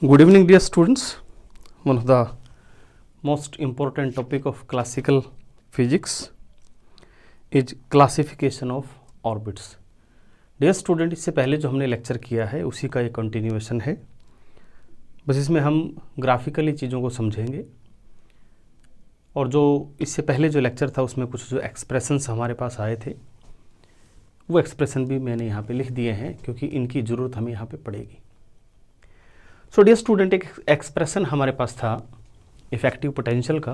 Good evening, dear students. One of the most important topic of classical physics is classification of orbits. Dear student, इससे पहले जो हमने lecture किया है उसी का एक कंटिन्यूएशन है. बस इसमें हम ग्राफिकली चीज़ों को समझेंगे और जो इससे पहले जो लेक्चर था उसमें कुछ जो एक्सप्रेशंस हमारे पास आए थे वो एक्सप्रेशन भी मैंने यहाँ पे लिख दिए हैं क्योंकि इनकी ज़रूरत हमें यहाँ पे पड़ेगी. सो डियर स्टूडेंट, एक एक्सप्रेशन हमारे पास था इफेक्टिव पोटेंशियल का,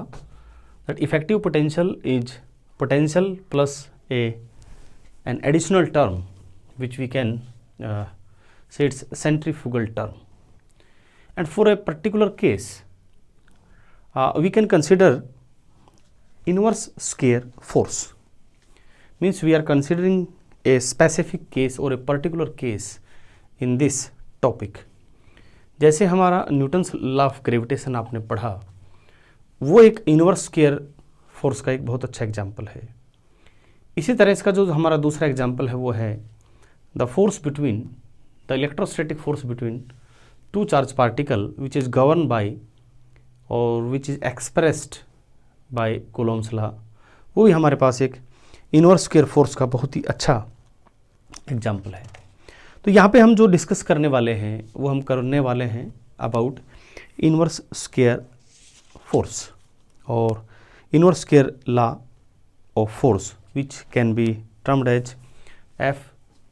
that effective potential is potential plus an additional term which we can say it's centrifugal term, and for a particular case we can consider inverse square force. Means we are considering a specific case or a particular case in this topic. जैसे हमारा Newton's law of gravitation आपने पढ़ा, वो एक inverse square force का एक बहुत अच्छा एग्जाम्पल है. इसी तरह इसका जो हमारा दूसरा एग्जाम्पल है वो है the force between the electrostatic force between two charge particle which is govern by और which is expressed by Coulomb's law. वो भी हमारे पास एक इनवर्स स्क्वायर फोर्स का बहुत ही अच्छा एग्जाम्पल है. तो यहाँ पे हम जो डिस्कस करने वाले हैं वो हम करने वाले हैं अबाउट इनवर्स स्क्वायर फोर्स और inverse square law of force which can be termed as F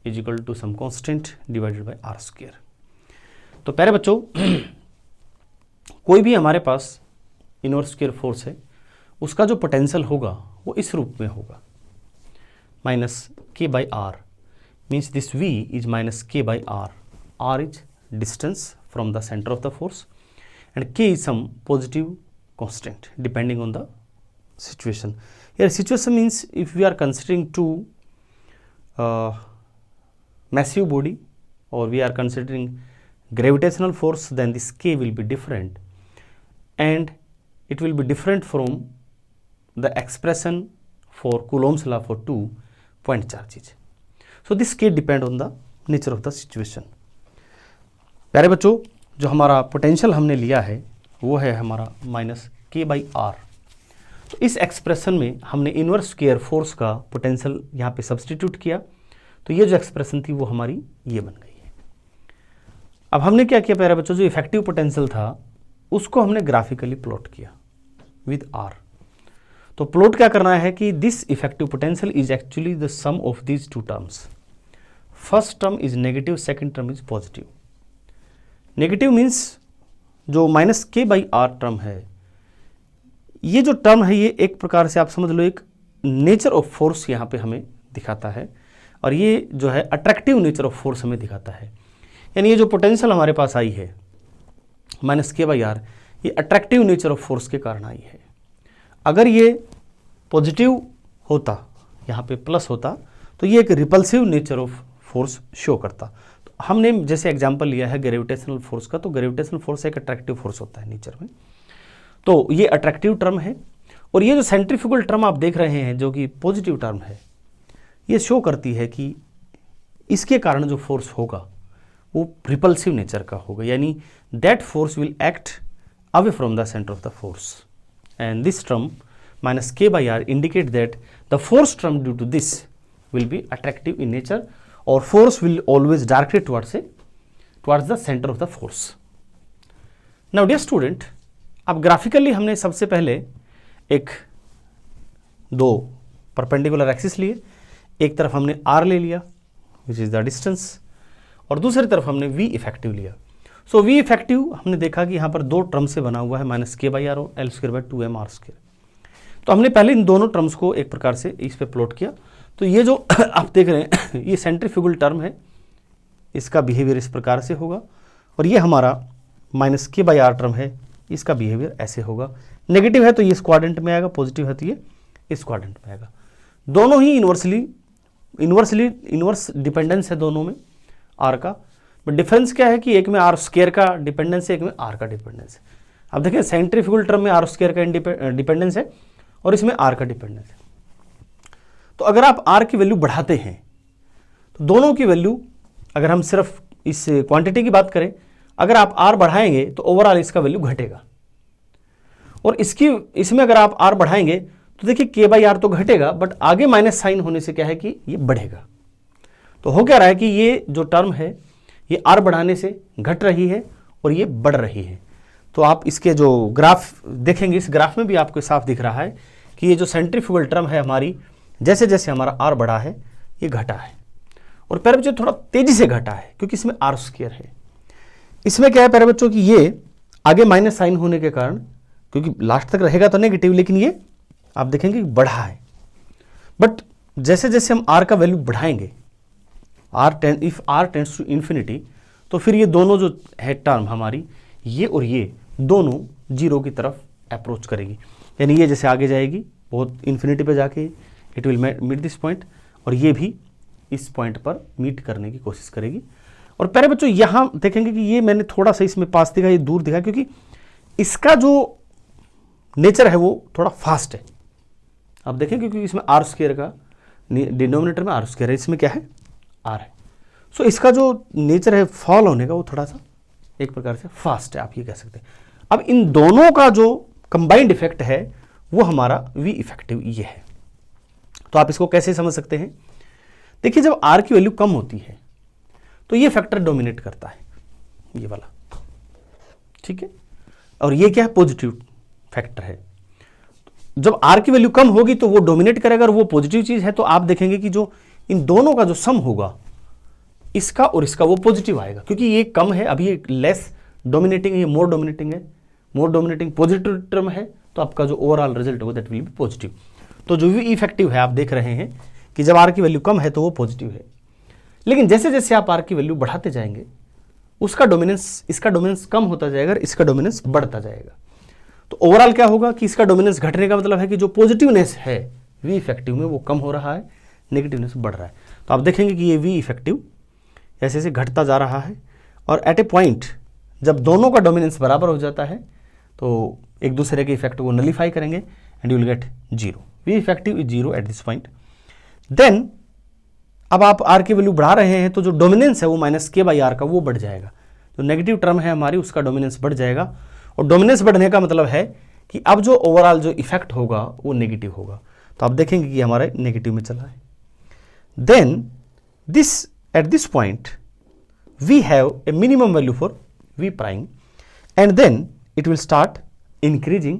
is equal to some constant divided by R square. तो प्यारे बच्चों, कोई भी हमारे पास इनवर्स स्क्वायर फोर्स है उसका जो पोटेंशियल होगा वो इस रूप में होगा माइनस के by R. means this V is minus K by R. R is distance from the center of the force and K is some positive constant depending on the situation. Here situation means if we are considering two massive body or we are considering gravitational force, then this K will be different and it will be different from the expression for Coulomb's law for two point charges. So this K depend on the nature of the situation. प्यारे बच्चों, जो हमारा potential हमने लिया है वो है हमारा माइनस के बाई आर. तो इस एक्सप्रेशन में हमने इनवर्स स्क्वायर फोर्स का पोटेंशियल यहाँ पे सब्सटीट्यूट किया, तो ये जो एक्सप्रेशन थी वो हमारी ये बन गई है. अब हमने क्या किया प्यारे बच्चों, जो इफेक्टिव पोटेंशियल था उसको हमने ग्राफिकली प्लॉट किया विद आर. तो प्लॉट क्या करना है कि this effective potential is actually the sum of these two terms. First term is negative, second term is positive. Negative means जो माइनस के बाई आर टर्म है, ये जो टर्म है ये एक प्रकार से आप समझ लो एक नेचर ऑफ फोर्स यहाँ पे हमें दिखाता है और ये जो है अट्रैक्टिव नेचर ऑफ फोर्स हमें दिखाता है. यानी ये जो पोटेंशियल हमारे पास आई है माइनस के बाई आर, ये अट्रैक्टिव नेचर ऑफ फोर्स के कारण आई है. अगर ये पॉजिटिव होता, यहाँ पे प्लस होता, तो ये एक repulsive nature of force show करता. तो हमने जैसे एग्जांपल लिया है ग्रेविटेशनल फोर्स का, तो ग्रेविटेशनल फोर्स एक अट्रैक्टिव फोर्स होता है नेचर में, तो ये अट्रैक्टिव टर्म है. और ये जो सेंट्रीफ्यूगल टर्म आप देख रहे हैं जो कि पॉजिटिव टर्म है, ये शो करती है कि इसके कारण जो फोर्स होगा वो रिपल्सिव नेचर का होगा, यानी that force will act away from the centre of the force. And this term minus K by R indicate that the force term due to this will be attractive in nature or force will always directed towards the center of the force. Now dear student, अब graphically हमने सबसे पहले एक दो perpendicular axis लिए, एक तरफ हमने R ले लिया which is the distance और दूसरी तरफ हमने V इफेक्टिव लिया. सो वी इफेक्टिव हमने देखा कि यहाँ पर दो टर्म से बना हुआ है माइनस के बाई आर और L square by two M R square. तो हमने पहले इन दोनों टर्म्स को एक प्रकार से इस पे प्लॉट किया. तो ये जो आप देख रहे हैं ये सेंट्रीफ्यूगल टर्म है, इसका बिहेवियर इस प्रकार से होगा और ये हमारा माइनस के बाई आर टर्म है, इसका बिहेवियर ऐसे होगा. नेगेटिव है तो ये इस क्वाड्रेंट में आएगा, पॉजिटिव है तो ये इस क्वाड्रेंट में आएगा. दोनों ही इनवर्स डिपेंडेंस है दोनों में आर का, बट डिफरेंस क्या है कि एक में आर स्क्वायर का डिपेंडेंस है, एक में आर का डिपेंडेंस है. अब देखिए सेंट्रीफ्यूगल टर्म में आर स्क्वायर का डिपेंडेंस है और इसमें आर का डिपेंडेंस है. तो अगर आप आर की वैल्यू बढ़ाते हैं तो दोनों की वैल्यू, अगर हम सिर्फ इस क्वांटिटी की बात करें, अगर आप r बढ़ाएंगे तो ओवरऑल इसका वैल्यू घटेगा, और इसमें अगर आप r बढ़ाएंगे तो देखिए k/r तो घटेगा, बट आगे माइनस साइन होने से क्या है कि ये बढ़ेगा। तो हो क्या रहा है कि ये जो टर्म है ये r बढ़ाने से घट रही है और ये बढ़ रही है। तो आप इसके जो ग्राफ देखेंगे, इस ग्राफ में भी आपको साफ दिख रहा है कि ये जो सेंट्रीफ्यूगल टर्म है हमारी, जैसे जैसे हमारा r बढ़ा है ये घटा है, और प्यारे बच्चों थोड़ा तेजी से घटा है क्योंकि इसमें r² है। इसमें क्या है प्यारे बच्चों कि ये आगे माइनस साइन होने के कारण, क्योंकि लास्ट तक रहेगा तो नेगेटिव, लेकिन ये आप देखेंगे कि बढ़ा है। बट जैसे जैसे हम r का वैल्यू बढ़ाएंगे, if r tends to infinity, तो फिर ये दोनों जो है टर्म हमारी, ये और ये दोनों जीरो की तरफ अप्रोच करेगी, यानी ये जैसे आगे जाएगी बहुत इन्फिनिटी पे जाके it will meet this point, और ये भी इस पॉइंट पर मीट करने की कोशिश करेगी। और प्यारे बच्चों यहाँ देखेंगे कि ये मैंने थोड़ा सा इसमें पास दिखा, ये दूर दिखा, क्योंकि इसका जो नेचर है वो थोड़ा फास्ट है। आप देखें क्योंकि इसमें r² का डिनोमिनेटर में r² है, इसमें क्या है r है। सो इसका जो नेचर है फॉल होने का वो थोड़ा सा एक प्रकार से फास्ट है, आप ये कह सकते हैं। अब इन दोनों का जो कंबाइंड इफेक्ट है वो हमारा v इफेक्टिव ये है। तो आप इसको कैसे समझ सकते हैं? देखिए जब r की वैल्यू कम होती है तो ये फैक्टर डोमिनेट करता है, ये वाला, ठीक है, और ये क्या है पॉजिटिव फैक्टर है। जब r की वैल्यू कम होगी तो वो डोमिनेट करेगा और वो पॉजिटिव चीज है, तो आप देखेंगे कि जो इन दोनों का जो सम होगा इसका और इसका वो पॉजिटिव आएगा, क्योंकि ये कम है, अभी ये लेस डोमिनेटिंग है, ये मोर डोमिनेटिंग है, मोर डोमिनेटिंग पॉजिटिव टर्म है, तो आपका जो ओवरऑल रिजल्ट होगा दैट विल बी पॉजिटिव। तो जो भी इफेक्टिव है आप देख रहे हैं कि जब r की वैल्यू कम है तो वो पॉजिटिव है, लेकिन जैसे जैसे आप r की वैल्यू बढ़ाते जाएंगे उसका डोमिनेंस, इसका डोमिनेंस कम होता जाएगा और इसका डोमिनेंस बढ़ता जाएगा। तो ओवरऑल क्या होगा कि इसका डोमिनेंस घटने का मतलब है कि जो पॉजिटिवनेस है v इफेक्टिव में वो कम हो रहा है, नेगेटिवनेस बढ़ रहा है। तो आप देखेंगे कि ये v इफेक्टिव ऐसे ऐसे घटता जा रहा है, और एट ए पॉइंट जब दोनों का डोमिनेंस बराबर हो जाता है तो एक दूसरे के इफेक्ट को नलिफाई करेंगे and you will get zero. v effective is zero at this point. Then अब आप r की वैल्यू बढ़ा रहे हैं तो जो डोमिनेंस है वो -k/r का वो बढ़ जाएगा, जो नेगेटिव टर्म है हमारी उसका डोमिनेंस बढ़ जाएगा, और डोमिनेंस बढ़ने का मतलब है कि अब जो ओवरऑल जो इफेक्ट होगा वो नेगेटिव होगा। तो आप देखेंगे कि हमारा नेगेटिव में चला है। Then this at this point we have a minimum value for v prime, and then it will start increasing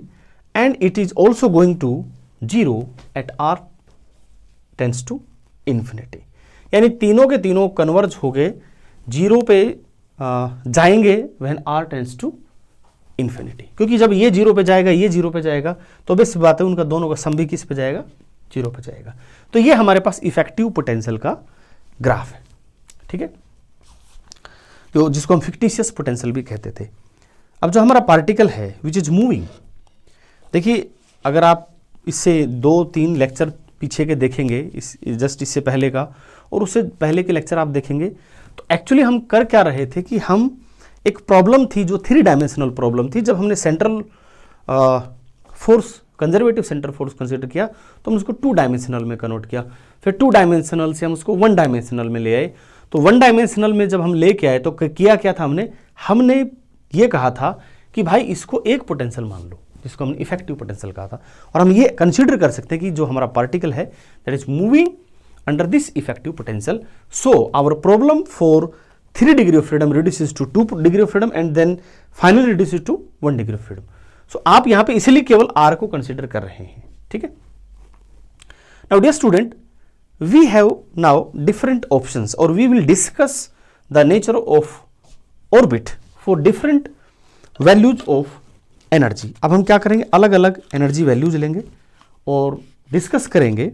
and it is also going to 0 at r tends to infinity। यानी तीनों के तीनों converge हो गए zero पे जाएंगे when r tends to infinity, क्योंकि जब ये जीरो पे जाएगा ये जीरो पे जाएगा तो बेस्ट बात है उनका दोनों का सम भी किस पे जाएगा, जीरो पे जाएगा। तो ये हमारे पास इफेक्टिव पोटेंशियल का ग्राफ है, ठीक है, तो जिसको हम फिक्टिशियस पोटेंशियल भी कहते थे। अब जो हमारा पार्टिकल है विच इज मूविंग, देखिए अगर आप इससे 2-3 लेक्चर पीछे के देखेंगे, जस्ट इससे पहले का और उससे पहले के लेक्चर आप देखेंगे, तो एक्चुअली हम कर क्या रहे थे कि हम एक प्रॉब्लम थी जो 3 डायमेंशनल प्रॉब्लम थी। जब हमने central force, conservative centre force consider किया तो हम उसको 2 डायमेंशनल में कन्वर्ट किया, फिर 2 डायमेंशनल से हम उसको 1 डायमेंशनल में ले आए। तो 1 डायमेंशनल में जब हम लेके आए तो किया क्या था, हमने ये कहा था कि भाई इसको एक पोटेंशियल मान लो, जिसको हमने इफेक्टिव पोटेंशियल कहा था, और हम ये कंसीडर कर सकते हैं कि जो हमारा पार्टिकल है that is moving under this effective potential. So our problem for 3 degree of freedom reduces to 2 degree of freedom and then finally reduces to 1 degree of freedom. So आप यहाँ पे इसलिए केवल r को कंसीडर कर रहे हैं, ठीक है। Now dear student, we have now different options और we will discuss the nature of orbit for different values of energy. अब हम क्या करेंगे, अलग अलग एनर्जी वैल्यूज लेंगे और डिस्कस करेंगे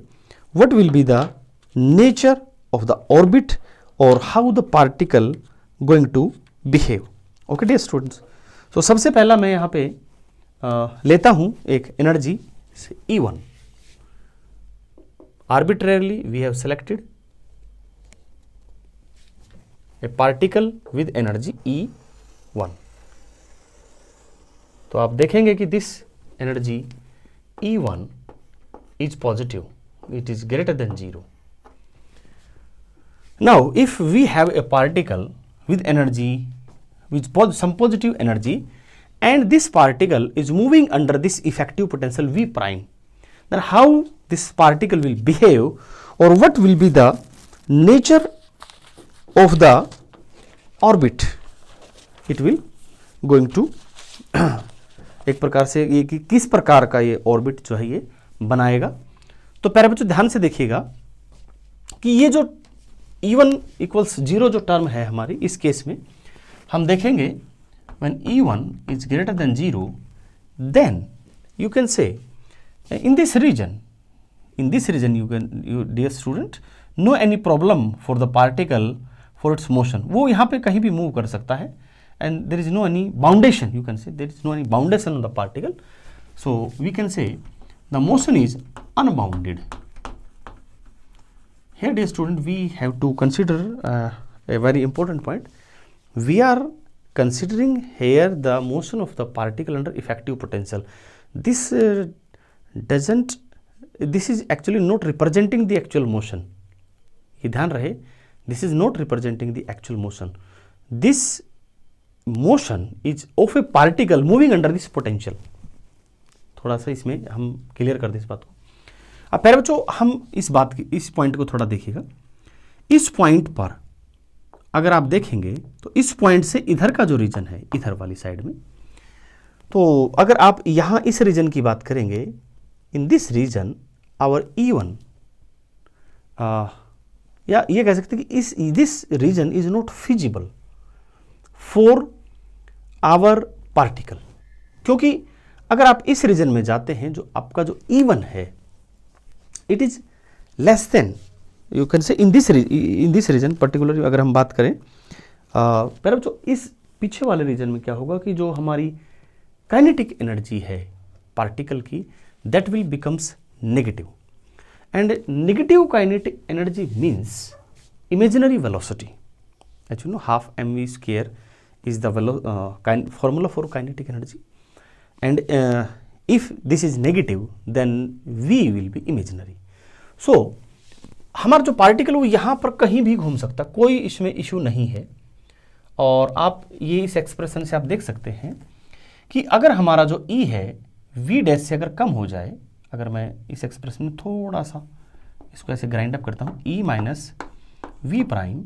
what will be the nature of the orbit और how the particle going to behave. Okay dear students, तो सबसे पहला मैं यहाँ पे लेता हूँ एक energy E1। Arbitrarily we have selected a particle with energy E1। तो आप देखेंगे कि this energy E1 is positive, it is greater than 0। Now if we have a particle with energy with some positive energy, and this particle is moving under this effective potential V prime. Then how this particle will behave, or what will be the nature of the orbit? It will going to एक प्रकार से ये कि किस प्रकार का ये orbit जो है ये बनाएगा। तो प्यारे बच्चों ध्यान से देखिएगा कि ये जो E1 इक्वल्स 0 जो टर्म है हमारी, इस केस में हम देखेंगे when E1 is greater than 0, then you can say in this region you dear student, no any problem for the particle for its motion. वो यहाँ पे कहीं भी मूव कर सकता है, and there is no any boundation, you can say there is no any boundation on the particle, so we can say the motion is unbounded. Here dear student, we have to consider a very important point. We are considering here the motion of the particle under effective potential. This is actually not representing the actual motion. ये ध्यान रहे, this is not representing the actual motion. This motion is of a particle moving under this potential. थोड़ा सा इसमें हम clear कर दें इस बात को। अब प्यारे बच्चों हम इस पॉइंट को थोड़ा देखिएगा। इस पॉइंट पर अगर आप देखेंगे तो इस पॉइंट से इधर का जो रीजन है, इधर वाली साइड में, तो अगर आप यहाँ इस रीजन की बात करेंगे, इन दिस रीजन आवर E1, या ये कह सकते हैं कि this region is not feasible for our particle, क्योंकि अगर आप इस रीजन में जाते हैं, जो आपका जो E1 है, it is less than, you can से इन दिस रीजन पर्टिकुलरली अगर हम बात करें, पर जो इस पीछे वाले रीजन में क्या होगा कि जो हमारी काइनेटिक एनर्जी है पार्टिकल की, that will becomes negative, and negative kinetic energy means imaginary velocity. As you know, half mv² is the formula for kinetic energy, and if this is negative then v will be imaginary. So हमारा जो particle वो यहाँ पर कहीं भी घूम सकता, कोई इसमें इशू नहीं है। और आप ये इस एक्सप्रेशन से आप देख सकते हैं कि अगर हमारा जो E है v डैश से अगर कम हो जाए, अगर मैं इस एक्सप्रेशन में थोड़ा सा इसको ऐसे ग्राइंड अप करता हूँ, E minus V prime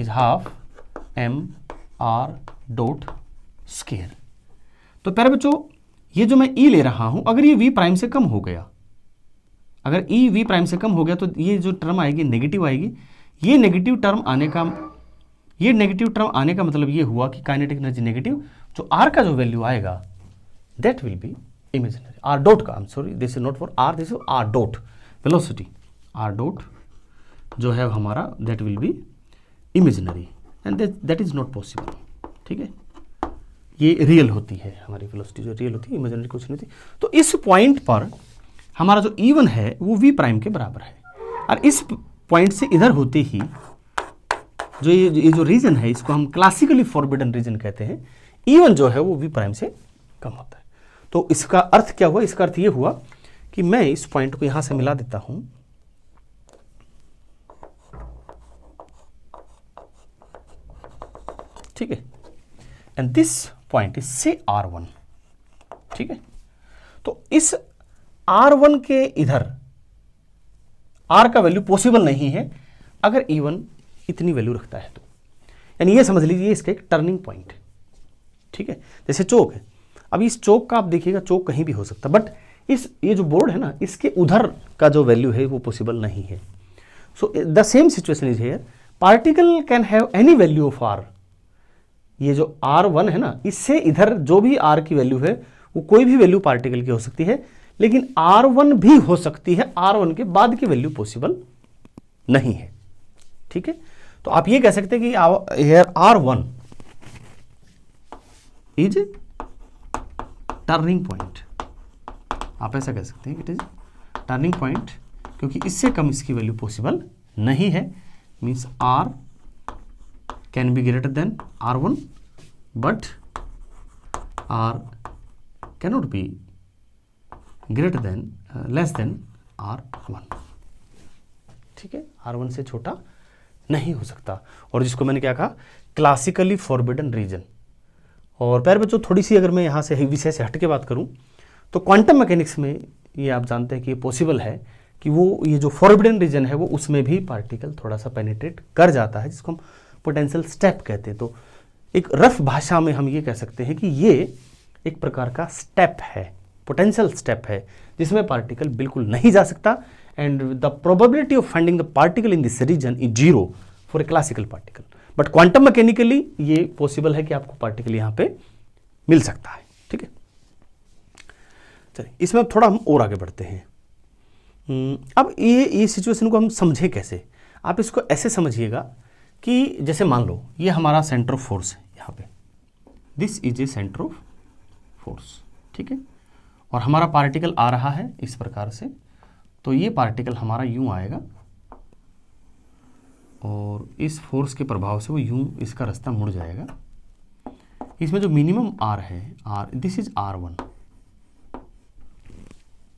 is half m r dot square. तो प्यारे बच्चों ये जो मैं E ले रहा हूँ, अगर ये v प्राइम से कम हो गया, अगर E v प्राइम से कम हो गया, तो ये जो टर्म आएगी नेगेटिव आएगी। ये नेगेटिव टर्म आने का मतलब ये हुआ कि काइनेटिक एनर्जी नेगेटिव, जो r का जो वैल्यू आएगा that will be imaginary. r dot का, I am sorry, this is not for r, this is r dot velocity, r dot जो है हमारा that will be imaginary, and that is not possible. ठीक है, ये real होती है हमारी वेलोसिटी, जो रियल होती है, इमेजिनरी कुछ नहीं होती। तो इस पॉइंट पर हमारा जो E1 है वो v प्राइम के बराबर है, और इस पॉइंट से इधर होते ही जो ये जो रीजन है, इसको हम क्लासिकली फॉरबिडन रीजन कहते हैं। E1 जो है वो v प्राइम से कम होता है। तो इसका अर्थ क्या हुआ? इसका अर्थ ये हुआ कि मैं इस पॉइंट को यहां से मिला देता हूं, ठीक है, एंड दिस पॉइंट इज से R1। ठीक है, तो इस R1 के इधर R का वैल्यू पॉसिबल नहीं है अगर E1 इतनी वैल्यू रखता है तो, यानी ये समझ लीजिए इसका एक टर्निंग पॉइंट। ठीक है, जैसे चौक है, अब इस चौक का आप देखिएगा, चौक कहीं भी हो सकता, बट ये जो बोर्ड है ना, इसके उधर का जो वैल्यू है वो पॉसिबल नहीं है। So the same situation is here, particle can have any value of R। ये जो R1 है ना, इससे इधर जो भी R की वैल्यू है वो कोई भी वैल्यू पार्टिकल की हो सकती है, लेकिन R1 भी हो सकती है, R1 के बाद की वैल्यू पॉसिबल नहीं है। ठीक है, तो आप ये कह सकते हैं कि here R1 is turning point, आप ऐसा कह सकते हैं, इट इज टर्निंग पॉइंट, क्योंकि इससे कम इसकी वैल्यू पॉसिबल नहीं है। Means R can be greater than R1 but R cannot be greater than less than R1। ठीक है, R1 से छोटा नहीं हो सकता। और जिसको मैंने क्या कहा, क्लासिकली फॉरबिडन रीजन, और प्यारे बच्चों, थोड़ी सी अगर मैं यहाँ से विषय से हट के बात करूँ तो क्वांटम मैकेनिक्स में ये आप जानते हैं कि ये पॉसिबल है कि वो ये जो फॉरबिडन रीजन है वो उसमें भी पार्टिकल थोड़ा सा पेनिट्रेट कर जाता है, जिसको हम पोटेंशियल स्टेप कहते हैं। तो एक रफ भाषा में हम ये कह सकते हैं कि ये एक प्रकार का स्टेप है, पोटेंशियल स्टेप है, जिसमें पार्टिकल बिल्कुल नहीं जा सकता, and the probability of finding the particle in this region is zero for a classical particle. But quantum mechanically ये पॉसिबल है कि आपको पार्टिकल यहाँ पे मिल सकता है। ठीक है, चलिए इसमें अब थोड़ा हम और आगे बढ़ते हैं। अब ये सिचुएशन को हम समझें कैसे। आप इसको ऐसे समझिएगा कि जैसे मान लो ये हमारा सेंटर ऑफ फोर्स है यहाँ पे, this is a centre of force, ठीक है, और हमारा पार्टिकल आ रहा है इस प्रकार से, तो ये पार्टिकल हमारा यूं आएगा और इस फोर्स के प्रभाव से वो यूं इसका रास्ता मुड़ जाएगा। इसमें जो मिनिमम आर है, आर, दिस इज R1,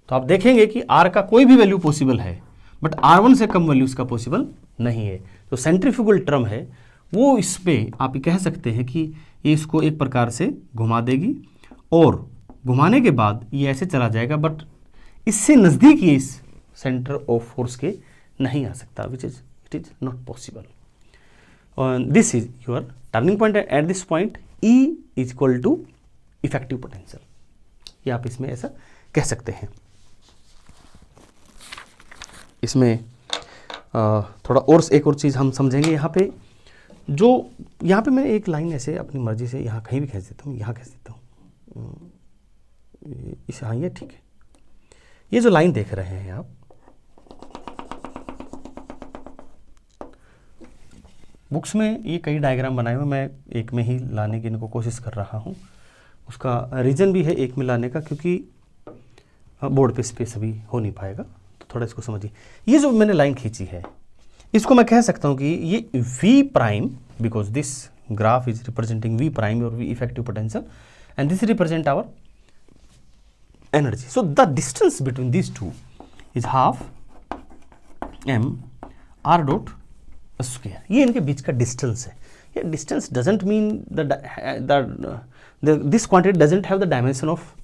तो आप देखेंगे कि R का कोई भी वैल्यू पॉसिबल है, बट R1 से कम वैल्यू इसका पॉसिबल नहीं है। तो सेंट्रीफ्यूगल टर्म है वो इस पे आप ये कह सकते हैं कि ये इसको एक प्रकार से घुमा देगी, और घुमाने के बाद ये ऐसे चला जाएगा, बट इससे नज़दीक ये इस सेंटर ऑफ फोर्स के नहीं आ सकता, which is it is not possible. This is your turning point. At this point E is equal to effective potential, ये आप इसमें ऐसा कह सकते हैं। इसमें थोड़ा और एक और चीज़ हम समझेंगे यहाँ पे। जो यहाँ पे मैं एक लाइन ऐसे अपनी मर्जी से यहाँ कहीं भी खींच देता हूँ, यहाँ खींच देता हूँ, इस, हाँ ये ठीक है। ये जो लाइन देख रहे हैं आप, बुक्स में ये कई डायग्राम बनाए हुए, मैं एक में ही लाने की इनको कोशिश कर रहा हूँ। उसका रीज़न भी है एक में लाने का, क्योंकि बोर्ड पे स्पेस अभी हो नहीं पाएगा, तो थोड़ा इसको समझिए। ये जो मैंने लाइन खींची है, इसको मैं कह सकता हूँ कि ये V prime, because this graph is representing V prime और V effective potential, and this represent our energy. So the distance between this two is half m r dot square. ये इनके बीच का डिस्टेंस है। ये distance doesn't mean this quantity doesn't have the dimension of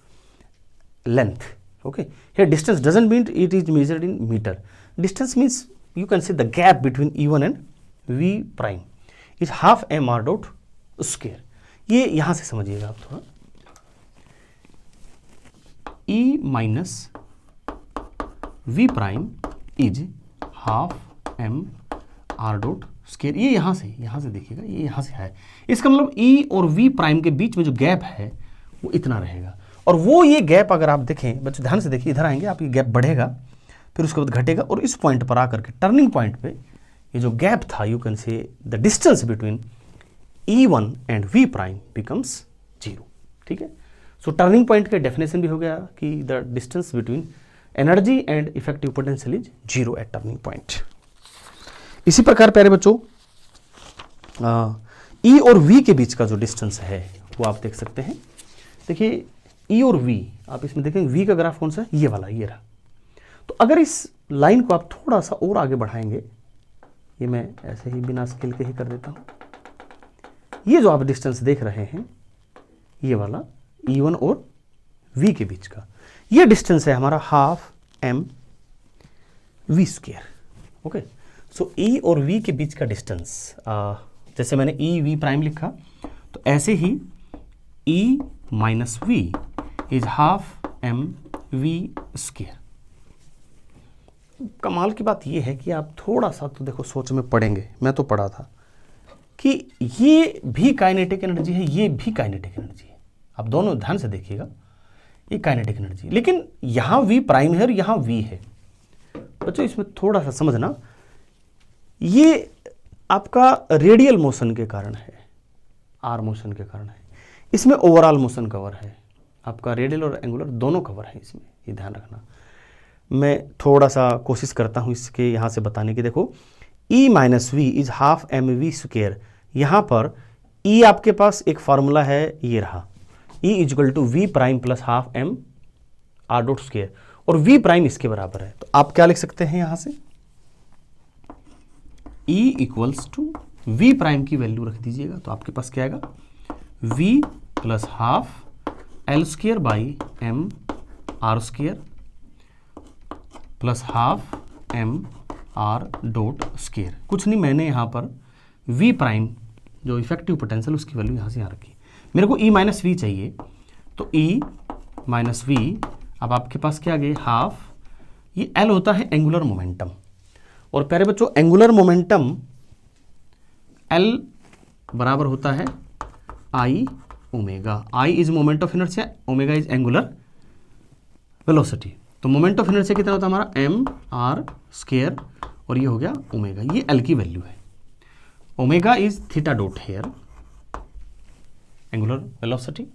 length. Okay, here distance doesn't mean it is measured in meter. Distance means you can say the gap between E1 and V prime is half m r dot square. ये यहाँ से समझिएगा आप थोड़ा, E minus V prime is half m r dot square. ये यहाँ से देखिएगा, ये यहाँ से है। इसका मतलब E और V प्राइम के बीच में जो गैप है वो इतना रहेगा, और वो ये गैप अगर आप देखें बच्चों, ध्यान से देखिए, इधर आएंगे आप, ये गैप बढ़ेगा, फिर उसके बाद घटेगा, और इस पॉइंट पर आकर के टर्निंग पॉइंट पे ये जो गैप था, you can say the distance between E1 and V prime becomes 0। ठीक है, सो टर्निंग पॉइंट का डेफिनेशन भी हो गया कि the distance between energy and effective potential is 0 at turning point. इसी प्रकार प्यारे बच्चों, E और V के बीच का जो डिस्टेंस है वो आप देख सकते हैं। देखिए E और V, आप इसमें देखेंगे V का ग्राफ कौन सा है, ये वाला, ये रहा। तो अगर इस लाइन को आप थोड़ा सा और आगे बढ़ाएंगे, ये मैं ऐसे ही बिना स्केल के ही कर देता हूँ, ये जो आप डिस्टेंस देख रहे हैं, ये वाला E1 और V के बीच का, ये डिस्टेंस है हमारा half m v square. Okay, so E और V के बीच का डिस्टेंस, जैसे मैंने E V प्राइम लिखा, तो ऐसे ही E minus V is half m v square. कमाल की बात यह है कि आप थोड़ा सा तो देखो सोच में पड़ेंगे, मैं तो पढ़ा था कि ये भी काइनेटिक एनर्जी है, ये भी काइनेटिक एनर्जी है। आप दोनों ध्यान से देखिएगा, ये काइनेटिक एनर्जी, लेकिन यहाँ V प्राइम है और यहाँ V है। बच्चों इसमें थोड़ा सा समझना, ये आपका रेडियल मोशन के कारण है, R मोशन के कारण है। इसमें ओवरऑल मोशन कवर है, आपका रेडियल और एंगुलर दोनों कवर है इसमें, ये ध्यान रखना। मैं थोड़ा सा कोशिश करता हूँ इसके यहाँ से बताने की। देखो E minus V is half M V square, यहाँ पर E आपके पास एक फार्मूला है, ये रहा, E is equal to V prime plus half M R dot square, और V प्राइम इसके बराबर है। तो आप क्या लिख सकते हैं यहाँ से, E equals to V prime की वैल्यू रख दीजिएगा, तो आपके पास क्या आएगा, V plus half L square by M R square plus half M R dot square. कुछ नहीं, मैंने यहाँ पर वी प्राइम जो इफेक्टिव पोटेंशियल उसकी वैल्यू यहाँ से यहाँ रखी। मेरे को ई माइनस वी चाहिए, तो ई माइनस वी, अब आपके पास क्या आ गया हाफ, ये एल होता है एंगुलर मोमेंटम। और प्यारे बच्चों एंगुलर मोमेंटम एल बराबर होता है I omega. I is moment of inertia, omega is angular velocity. तो मोमेंट ऑफ इनर्शिया कितना होता है हमारा एम आर स्क्वायर, और ये हो गया ओमेगा, ये एल की वैल्यू है। Omega is theta dot here angular velocity.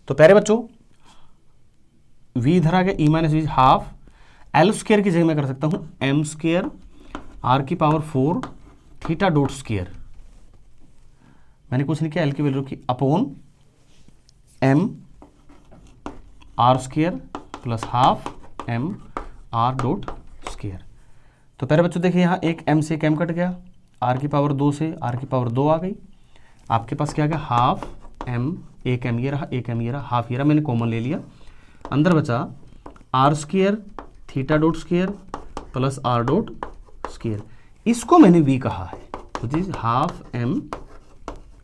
तो प्यारे बच्चों v इधर आ गया, E minus V half L square की जगह मैं कर सकता हूं एम स्क्वायर आर की पावर 4 थीटा डॉट स्क्वायर। मैंने कुछ नहीं किया, एल की वैल्यू रखी upon M R square plus half M R dot square. तो प्यारे बच्चों देखिए यहाँ एक m से एक m कट गया, r की पावर 2 से r की पावर 2 आ गई। आपके पास क्या आ गया हाफ m, एक m ये रहा, एक m ये रहा, हाफ ये रहा, मैंने कॉमन ले लिया। अंदर बचा r square theta dot square plus r dot square, इसको मैंने v कहा है, which is half m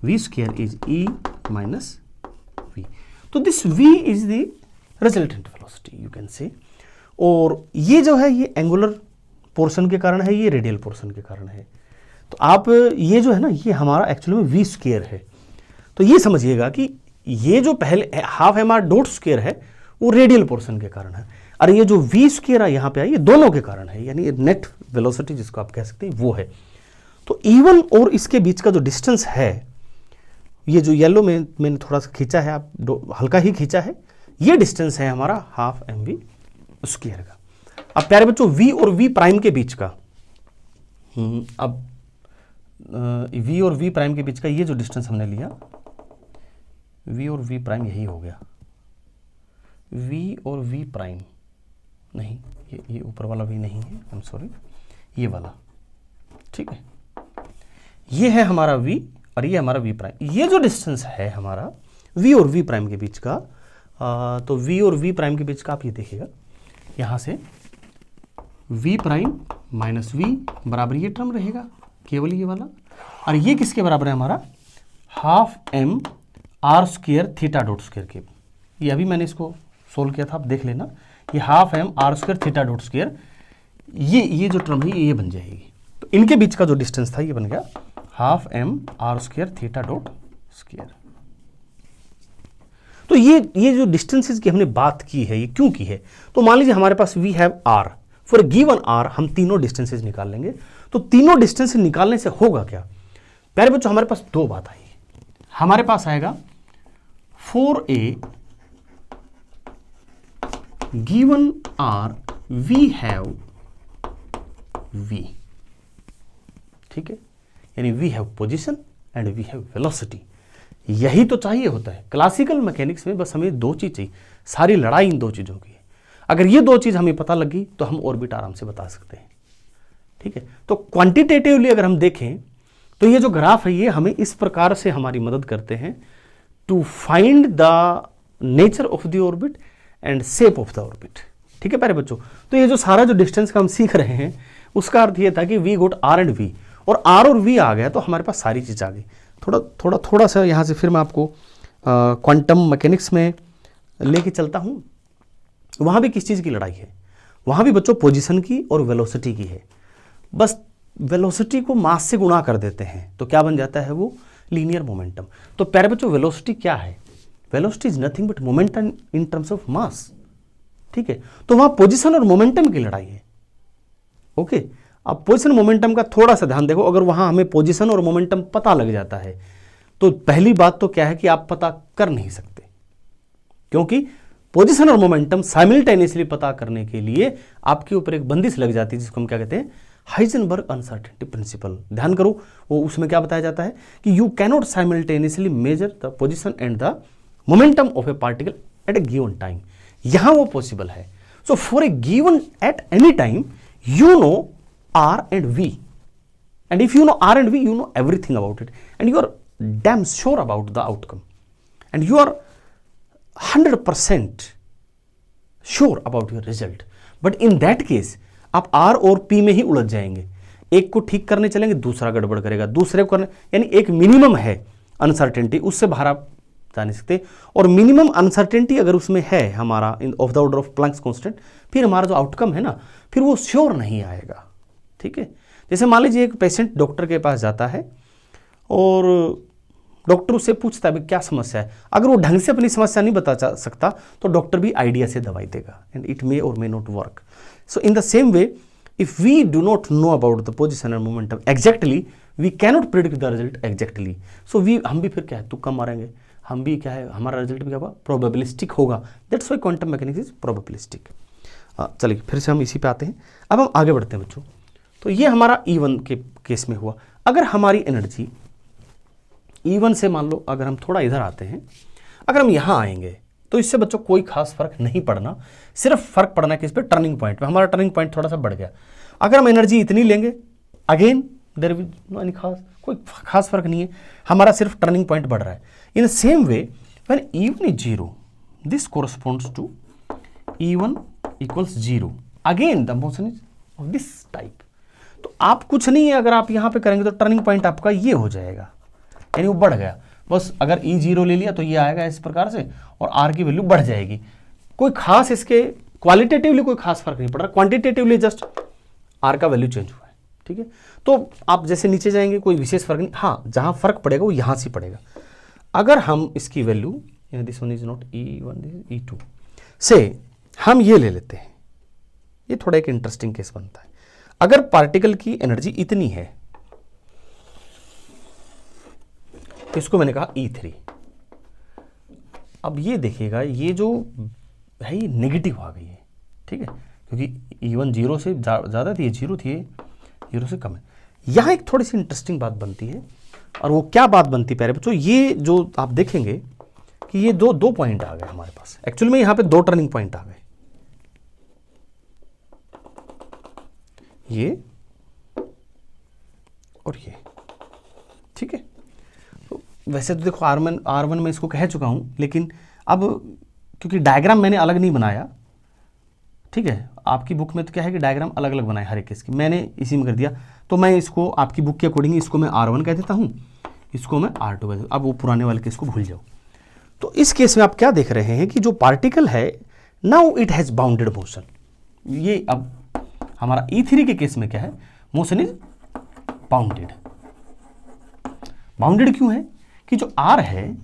v square is e minus v। तो this v is the resultant velocity you can से। और ये जो है ये एंगुलर पोर्शन के कारण है, ये रेडियल पोर्शन के कारण है। तो आप ये जो है ना ये हमारा एक्चुअली में वी स्क्वायर है। तो ये समझिएगा कि ये जो पहले half M R dot square है वो रेडियल पोर्शन के कारण है, और ये जो वी स्क्वायर यहाँ पे है ये दोनों के कारण है, यानी नेट वेलोसिटी जिसको आप कह सकते हैं वो है। तो इवन और इसके बीच का जो डिस्टेंस है, ये जो येलो में मैंने थोड़ा सा खींचा है, आप हल्का ही खींचा है, ये डिस्टेंस है हमारा हाफ एम वी स्क्वायर का। अब प्यारे बच्चों v और v प्राइम के बीच का, अब v और v प्राइम के बीच का ये जो डिस्टेंस हमने लिया, v और v प्राइम यही हो गया, v और v प्राइम नहीं, ये ऊपर वाला v नहीं है, आई एम सॉरी, ये वाला, ठीक है, ये है हमारा v और ये हमारा v प्राइम। ये जो डिस्टेंस है हमारा v और v प्राइम के बीच का, तो v और v प्राइम के बीच का आप ये देखिएगा, यहाँ से v प्राइम माइनस v बराबर ये टर्म रहेगा, केवल ये वाला, और ये किसके बराबर है हमारा half M R square theta dot square के। ये अभी मैंने इसको सोल्व किया था, आप देख लेना, ये half M R square theta dot square, ये जो टर्म है ये बन जाएगी। तो इनके बीच का जो डिस्टेंस था ये बन गया half M R square theta dot square. तो ये जो डिस्टेंसेस की हमने बात की है, ये क्यों की है? तो मान लीजिए हमारे पास we have R, for a given R हम तीनों डिस्टेंसेस निकाल लेंगे। तो तीनों डिस्टेंसेस निकालने से होगा क्या? प्यारे बच्चों हमारे पास दो बात आई, हमारे पास आएगा for a given R we have V, ठीक है, यानी we have position and we have velocity. यही तो चाहिए होता है क्लासिकल मैकेनिक्स में, बस हमें दो चीज चाहिए, सारी लड़ाई इन दो चीजों की है। अगर ये दो चीज हमें पता लगी तो हम ऑर्बिट आराम से बता सकते हैं, ठीक है। तो क्वांटिटेटिवली अगर हम देखें तो ये जो ग्राफ है ये हमें इस प्रकार से हमारी मदद करते हैं to find the nature of the orbit and shape of the orbit, ठीक है प्यारे बच्चों। तो ये जो सारा जो डिस्टेंस का हम सीख रहे हैं उसका अर्थ ये था कि we got R and V, और आर और वी आ गया तो हमारे पास सारी चीज आ गई। थोड़ा सा यहाँ से फिर मैं आपको क्वांटम मैकेनिक्स में लेके चलता हूँ। वहाँ भी किस चीज़ की लड़ाई है? वहाँ भी बच्चों पोजीशन की और वेलोसिटी की है। बस वेलोसिटी को मास से गुणा कर देते हैं तो क्या बन जाता है वो लीनियर मोमेंटम। तो प्यारे बच्चों वेलोसिटी क्या है? Velocity is nothing but momentum in terms of mass, ठीक है। तो वहाँ पोजीशन और मोमेंटम की लड़ाई है, ओके। अब पोजीशन मोमेंटम का थोड़ा सा ध्यान देखो, अगर वहां हमें पोजीशन और मोमेंटम पता लग जाता है तो पहली बात तो क्या है कि आप पता कर नहीं सकते, क्योंकि पोजीशन और मोमेंटम साइमल्टेनियसली पता करने के लिए आपके ऊपर एक बंदिश लग जाती है जिसको हम क्या कहते हैं, हाइजेनबर्ग अनसर्टेनिटी प्रिंसिपल। ध्यान करो, वो उसमें क्या बताया जाता है कि you cannot simultaneously measure the position and the momentum of A particle at A given time. यहां वो पॉसिबल है। So for a given at any time you know R and V, and if you know R and V, you know everything about it, and you are damn sure about the outcome. and you are 100% sure about your result. But in that case आप R और P में ही उलझ जाएंगे, एक को ठीक करने चलेंगे दूसरा गड़बड़ करेगा, दूसरे को करने, यानी एक मिनिमम है अनसर्टेनिटी, उससे बाहर आप जा नहीं सकते। और मिनिमम अनसर्टेनिटी अगर उसमें है हमारा इन of the order of Planck's constant, फिर हमारा जो आउटकम है ना, फिर वो श्योर नहीं आएगा। ठीक है, जैसे मान लीजिए एक पेशेंट डॉक्टर के पास जाता है और डॉक्टर उससे पूछता है क्या समस्या है, अगर वो ढंग से अपनी समस्या नहीं बता सकता तो डॉक्टर भी आइडिया से दवाई देगा, एंड इट मे और may not work. So in the same way, if we do not know about the position and momentum exactly, we cannot predict the result exactly. So हम भी फिर क्या है, तुक्का मारेंगे, हम भी क्या है, हमारा रिजल्ट भी क्या होगा, प्रोबेबिलिस्टिक होगा। That's why quantum mechanics is probabilistic. चलिए फिर से हम इसी पे आते हैं, अब हम आगे बढ़ते हैं बच्चों। तो ये हमारा E1 के केस में हुआ। अगर हमारी एनर्जी E1 से मान लो अगर हम थोड़ा इधर आते हैं, अगर हम यहाँ आएंगे तो इससे बच्चों कोई खास फर्क नहीं पड़ना, सिर्फ फर्क पड़ना किस पे, टर्निंग पॉइंट पे। हमारा टर्निंग पॉइंट थोड़ा सा बढ़ गया। अगर हम एनर्जी इतनी लेंगे, again there is no any कोई खास फर्क नहीं है, हमारा सिर्फ टर्निंग पॉइंट बढ़ रहा है। In the same way when E1 is 0, this corresponds to E1 equals 0, again the motion is of this type. तो आप कुछ नहीं है, अगर आप यहाँ पे करेंगे तो टर्निंग पॉइंट आपका ये हो जाएगा, यानी वो बढ़ गया। बस अगर E0 ले लिया तो ये आएगा इस प्रकार से, और R की वैल्यू बढ़ जाएगी। कोई खास इसके क्वालिटेटिवली कोई खास फर्क नहीं पड़ रहा, क्वांटिटेटिवली जस्ट R का वैल्यू चेंज हुआ है। ठीक है, तो आप जैसे नीचे जाएंगे कोई विशेष फर्क नहीं, हाँ जहाँ फर्क पड़ेगा वो यहाँ से पड़ेगा। अगर हम इसकी value, this one is not E1 E2 से हम ये ले लेते हैं, ये थोड़ा एक इंटरेस्टिंग केस बनता है। अगर पार्टिकल की एनर्जी इतनी है तो इसको मैंने कहा E3। अब ये देखिएगा, ये जो है ये नेगेटिव आ गई है। ठीक है, क्योंकि E1 0 से ज़्यादा थी, ये 0 थी, ये 0 से कम है। यहाँ एक थोड़ी सी इंटरेस्टिंग बात बनती है, और वो क्या बात बनती है प्यारे बच्चों, ये जो आप देखेंगे कि ये दो पॉइंट आ गए हमारे पास। एक्चुअल में यहाँ पे 2 टर्निंग पॉइंट आ गए, ये और ये। ठीक है, वैसे तो देखो R1 में इसको कह चुका हूँ, लेकिन अब क्योंकि डायग्राम मैंने अलग नहीं बनाया, ठीक है, आपकी बुक में तो क्या है कि डायग्राम अलग अलग बनाए हर एक केस की, मैंने इसी में कर दिया। तो मैं इसको आपकी बुक के अकॉर्डिंग इसको मैं R1 कह देता हूँ, इसको मैं R2 कह देता हूँ। अब वो पुराने वाले केस को भूल जाओ। तो इस केस में आप क्या देख रहे हैं कि जो पार्टिकल है now it has bounded motion. ये अब हमारा E3 के केस में क्या है, मोशन इज बाउंडेड। बाउंडेड क्यों है कि जो R है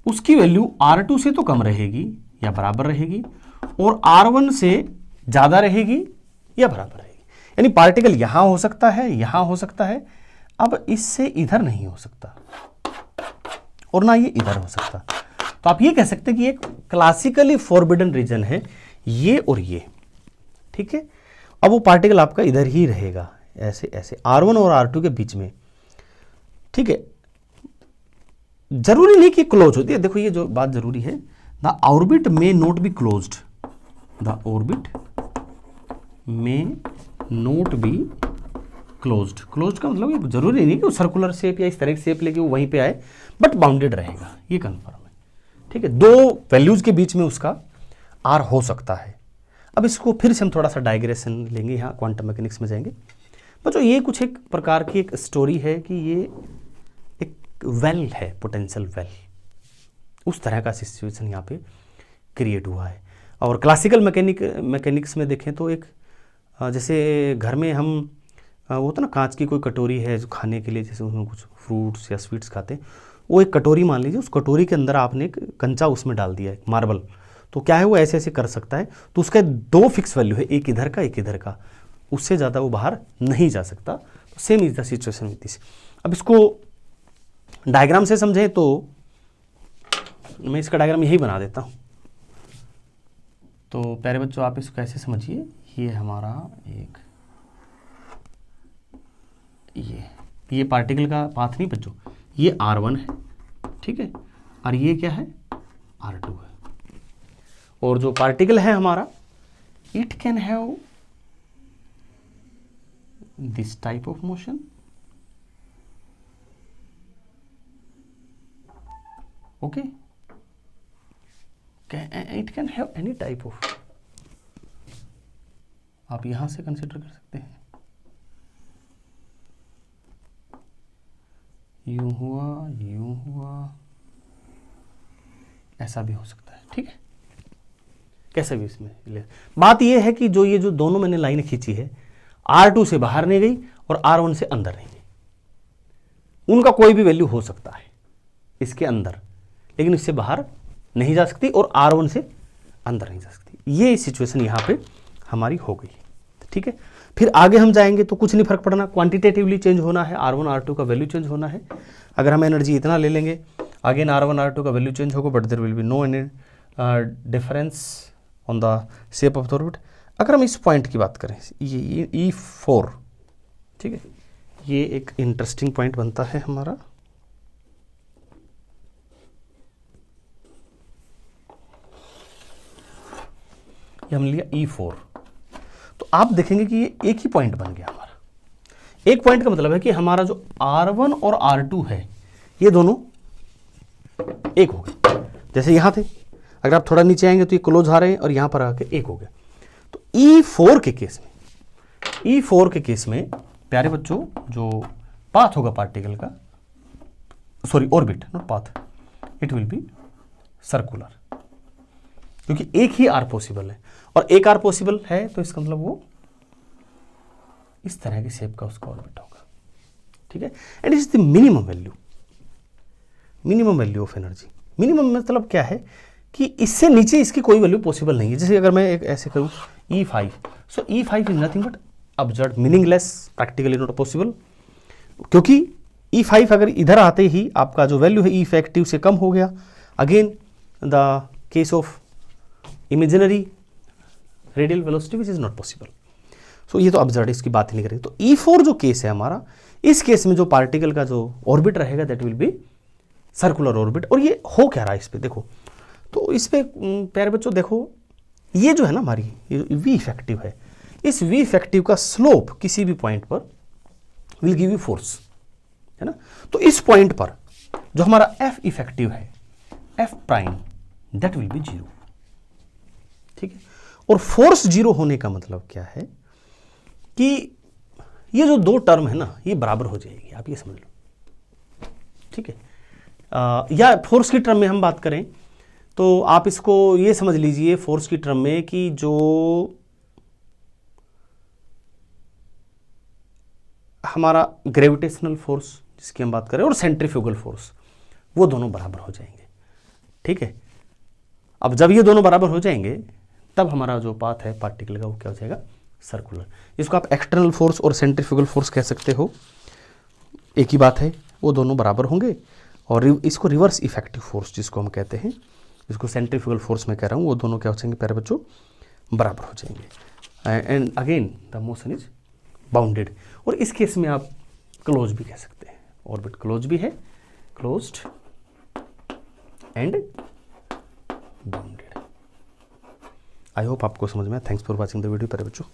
उसकी वैल्यू R2 से तो कम रहेगी या बराबर रहेगी, और R1 से ज़्यादा रहेगी या बराबर रहेगी। यानी पार्टिकल यहाँ हो सकता है, यहाँ हो सकता है, अब इससे इधर नहीं हो सकता और ना ये इधर हो सकता। तो आप ये कह सकते हैं कि एक क्लासिकली फॉरबिडन रीजन है ये और ये। ठीक है, अब वो पार्टिकल आपका इधर ही रहेगा, ऐसे ऐसे R1 और R2 के बीच में। ठीक है, जरूरी नहीं कि क्लोज होती है। देखो ये जो बात जरूरी है, the orbit may not be closed, the orbit may not be closed. Closed का मतलब ये जरूरी नहीं कि वो सर्कुलर शेप या इस तरह की शेप लेके वो वहीं पे आए, बट बाउंडेड रहेगा, ये कंफर्म है। ठीक है, 2 वैल्यूज के बीच में उसका R हो सकता है। अब इसको फिर से हम थोड़ा सा डाइग्रेशन लेंगे, यहाँ क्वांटम मैकेनिक्स में जाएंगे। बच्चों ये कुछ एक प्रकार की एक स्टोरी है कि ये एक वेल है, पोटेंशियल वेल, उस तरह का सिचुएशन यहाँ पे क्रिएट हुआ है। और क्लासिकल मैकेनिक्स में देखें तो एक जैसे घर में हम वो तो ना कांच की कोई कटोरी है जो खाने के लिए, जैसे उसमें कुछ फ्रूट्स या स्वीट्स खाते हैं, वो एक कटोरी मान लीजिए, उस कटोरी के अंदर आपने एक कंचा उसमें डाल दिया है, मार्बल, तो क्या है वो ऐसे ऐसे कर सकता है। तो उसका 2 फिक्स वैल्यू है, एक इधर का एक इधर का, उससे ज़्यादा वो बाहर नहीं जा सकता। तो same is the situation with this. अब इसको डायग्राम से समझें तो मैं इसका डायग्राम यही बना देता हूँ। तो प्यारे बच्चों आप इसको कैसे समझिए, ये हमारा एक ये पार्टिकल का पाथ नहीं बच्चों, ये R1 है, ठीक है, और ये क्या है, R2 है। और जो पार्टिकल है हमारा, it can have this type of motion, okay, it can have any type of, आप यहां से कंसिडर कर सकते हैं, यूं हुआ, ऐसा भी हो सकता है, ठीक है, कैसे भी इसमें ले। बात यह है कि ये जो दोनों मैंने लाइन खींची है, R2 से बाहर नहीं गई और R1 से अंदर नहीं गई, उनका कोई भी वैल्यू हो सकता है इसके अंदर, लेकिन इससे बाहर नहीं जा सकती और R1 से अंदर नहीं जा सकती। ये सिचुएशन यहाँ पे हमारी हो गई, ठीक है। फिर आगे हम जाएंगे तो कुछ नहीं फर्क पड़ना, क्वांटिटेटिवली चेंज होना है, R1 R2 का वैल्यू चेंज होना है। अगर हम एनर्जी इतना ले लेंगे, अगेन R1 R2 का वैल्यू चेंज होगा, but there will be no any difference on the shape of the orbit. अगर हम इस पॉइंट की बात करें, ये E4, ठीक है, ये एक इंटरेस्टिंग पॉइंट बनता है हमारा। ये हम लिया E4, तो आप देखेंगे कि ये एक ही पॉइंट बन गया हमारा। एक पॉइंट का मतलब है कि हमारा जो R1 और R2 है, ये दोनों एक हो गए। जैसे यहां थे, अगर आप थोड़ा नीचे आएंगे तो ये क्लोज आ रहे हैं और यहां पर आके एक हो गए। तो E4 के केस में प्यारे बच्चों, जो पाथ होगा पार्टिकल का, sorry orbit, not path, it will be circular, क्योंकि एक ही आर पॉसिबल है, और एक आर पॉसिबल है तो इसका मतलब वो इस तरह की शेप का उसका ऑर्बिट होगा, ठीक है। And is the minimum value of energy. Minimum मतलब क्या है कि इससे नीचे इसकी कोई वैल्यू पॉसिबल नहीं है। जैसे अगर मैं एक ऐसे करूं E5, so E5 is nothing but absurd, meaningless, practically not possible, क्योंकि E5 अगर इधर आते ही आपका जो वैल्यू है E इफेक्टिव से कम हो गया। Again the case of imaginary radial velocity which is not possible, so ये तो अब्सर्ड, इसकी बात ही नहीं करेंगे। तो E4 जो केस है हमारा, इस केस में जो पार्टिकल का जो ऑर्बिट रहेगा that will B circular orbit. और ये हो क्या रहा है इस पे देखो, तो इस पे प्यारे बच्चों देखो, ये जो है ना हमारी V इफेक्टिव है, इस V इफेक्टिव का स्लोप किसी भी पॉइंट पर विल गिव यू फोर्स, है ना। तो इस पॉइंट पर जो हमारा F इफेक्टिव है, F prime, that will B 0, ठीक है। और फोर्स 0 होने का मतलब क्या है कि ये जो दो टर्म है ना, ये बराबर हो जाएगी, आप ये समझ लो, ठीक है। या फोर्स की टर्म में हम बात करें तो आप इसको ये समझ लीजिए फोर्स की टर्म में कि जो हमारा ग्रेविटेशनल फोर्स जिसकी हम बात करें और सेंट्रीफ्यूगल फोर्स, वो दोनों बराबर हो जाएंगे, ठीक है। अब जब ये दोनों बराबर हो जाएंगे तब हमारा जो पाथ है पार्टिकल का वो क्या हो जाएगा, सर्कुलर। इसको आप एक्सटर्नल फोर्स और सेंट्रीफ्यूगल फोर्स कह सकते हो, एक ही बात है, वो दोनों बराबर होंगे। और इसको रिवर्स इफेक्टिव फोर्स जिसको हम कहते हैं, जिसको सेंट्रीफ्यूगल फोर्स में कह रहा हूँ, वो दोनों क्या हो जाएंगे प्यारे बच्चों, बराबर हो जाएंगे। And again the motion is bounded, और इस केस में आप क्लोज भी कह सकते हैं, ऑर्बिट क्लोज भी है, closed end bounded. I hope आपको समझ में आया। Thanks for watching the video प्यारे बच्चों।